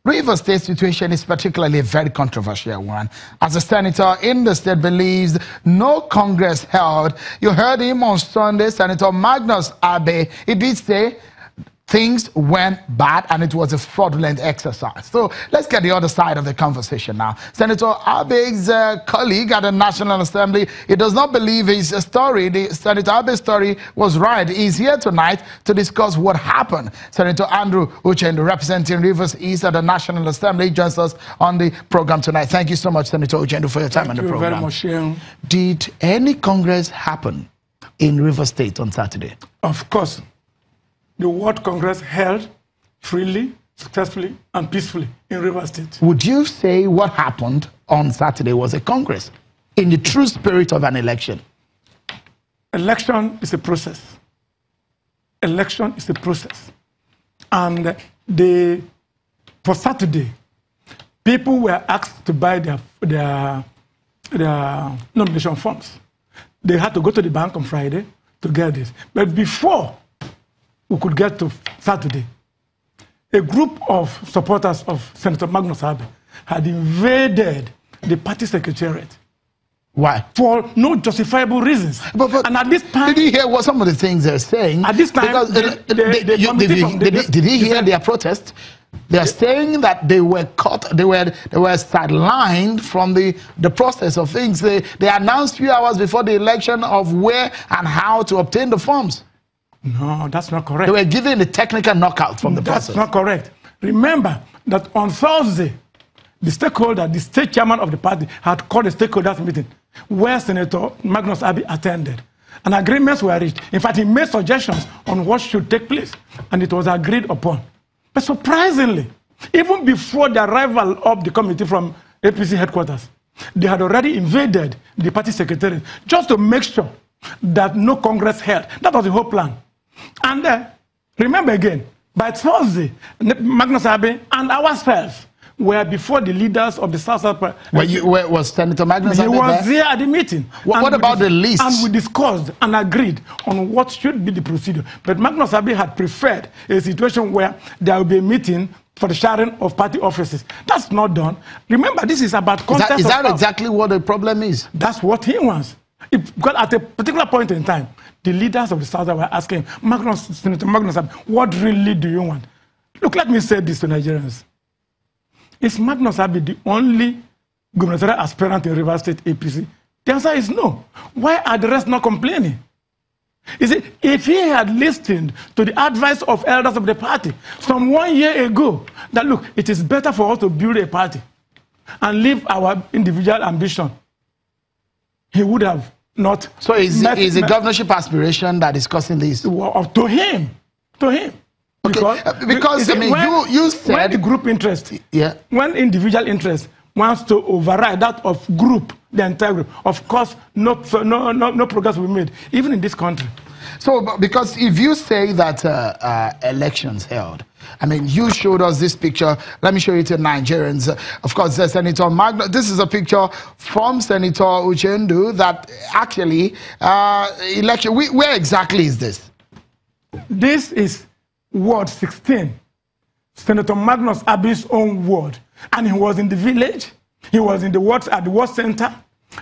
Rivers State situation is particularly a very controversial one, as the senator in the state believes no Congress held. You heard him on Sunday, Senator Magnus Abe. He did say things went bad and it was a fraudulent exercise. So let's get the other side of the conversation now. Senator Abe's colleague at the National Assembly, he does not believe his story. Senator Abe's story was right. He's here tonight to discuss what happened. Senator Andrew Uchendu, representing Rivers East at the National Assembly, joins us on the program tonight. Thank you so much, Senator Uchendu, for your time on the program. Thank you very much, Did any Congress happen in Rivers State on Saturday? Of course. The word Congress held freely, successfully, and peacefully in Rivers State. Would you say what happened on Saturday was a Congress in the true spirit of an election? Election is a process. Election is a process. And for Saturday, people were asked to buy their nomination forms. They had to go to the bank on Friday to get this. But before we could get to Saturday, a group of supporters of Senator Magnus Abe had invaded the party secretariat. Why? For no justifiable reasons. But and at this time, did you hear what some of the things they're saying? At this time, did he hear their protest? They're saying that they were caught, they were sidelined from the process of things. They announced a few hours before the election of where and how to obtain the forms. No, that's not correct. They were given a technical knockout from the process. That's not correct. Remember that on Thursday, the stakeholder, the state chairman of the party, had called a stakeholders meeting where Senator Magnus Abe attended. And agreements were reached. In fact, he made suggestions on what should take place, and it was agreed upon. But surprisingly, even before the arrival of the committee from APC headquarters, they had already invaded the party secretariat just to make sure that no Congress held. That was the whole plan. And remember again, by Thursday, Magnus Abe and ourselves were before the leaders of the South. Where was Senator Magnus Abe? He was there at the meeting. What about the list? And we discussed and agreed on what should be the procedure. But Magnus Abe had preferred a situation where there will be a meeting for the sharing of party offices. That's not done. Remember, this is about contest. Is that exactly what the problem is? That's what he wants. Because at a particular point in time, the leaders of the South were asking, Senator Magnus Abe, what really do you want? Look, let me say this to Nigerians. Is Magnus Abe the only gubernatorial aspirant in Rivers State APC? The answer is no. Why are the rest not complaining? You see, if he had listened to the advice of elders of the party from 1 year ago, that look, it is better for us to build a party and leave our individual ambition, he would have not. So is a governorship aspiration that is causing this? To him. Okay. Because I mean, you said when the group interest, yeah, when individual interest wants to override that of group, the entire group, of course, no progress will be made, even in this country. So, because if you say that elections held, I mean, you showed us this picture. Let me show you to Nigerians. Of course, Senator Magnus. This is a picture from Senator Uchendu that actually election. Where exactly is this? This is Ward 16, Senator Magnus Abe's own ward, and he was in the village. He was in the ward at the ward center,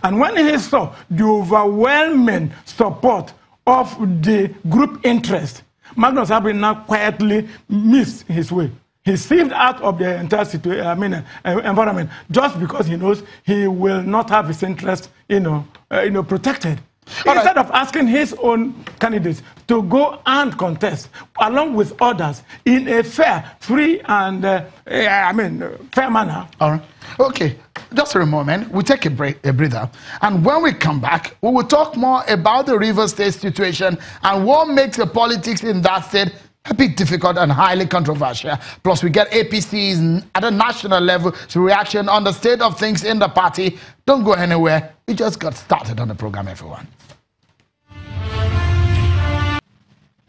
and when he saw the overwhelming support of the group interest, Magnus Abe now quietly missed his way. He slipped out of the entire situation, environment, just because he knows he will not have his interest, protected. Instead of asking his own candidates to go and contest along with others in a fair, free, and fair manner. All right. Okay. Just for a moment, we'll take a breather. And when we come back, we will talk more about the Rivers State situation and what makes the politics in that state a bit difficult and highly controversial. Plus, we get APCs at a national level to reaction on the state of things in the party. Don't go anywhere. We just got started on the program, everyone.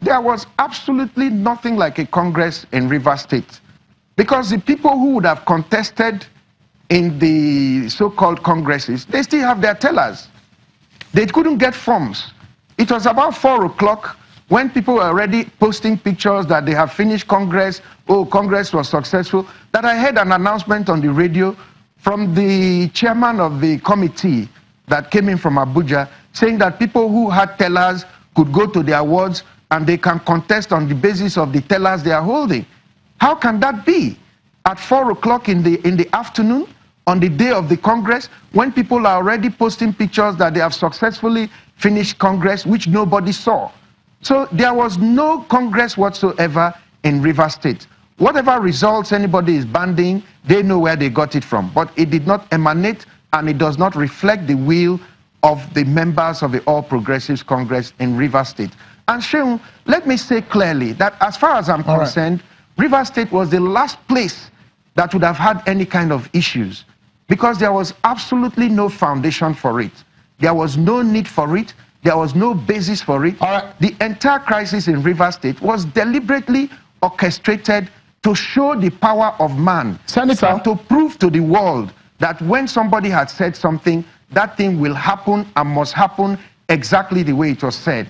There was absolutely nothing like a Congress in Rivers State, because the people who would have contested in the so-called Congresses, they still have their tellers. They couldn't get forms. It was about 4 o'clock when people were already posting pictures that they have finished Congress, oh, Congress was successful, that I heard an announcement on the radio from the chairman of the committee that came in from Abuja, saying that people who had tellers could go to their wards and they can contest on the basis of the tellers they are holding. How can that be? At 4 o'clock in the afternoon, on the day of the Congress, when people are already posting pictures that they have successfully finished Congress, which nobody saw. So there was no Congress whatsoever in Rivers State. Whatever results anybody is banding, they know where they got it from. But it did not emanate and it does not reflect the will of the members of the All Progressives Congress in Rivers State. And Sheung, let me say clearly that as far as I'm concerned, Rivers State was the last place that would have had any kind of issues because there was absolutely no foundation for it. There was no need for it. There was no basis for it. The entire crisis in Rivers State was deliberately orchestrated to show the power of man, Senator, and to prove to the world that when somebody had said something, that thing will happen and must happen exactly the way it was said.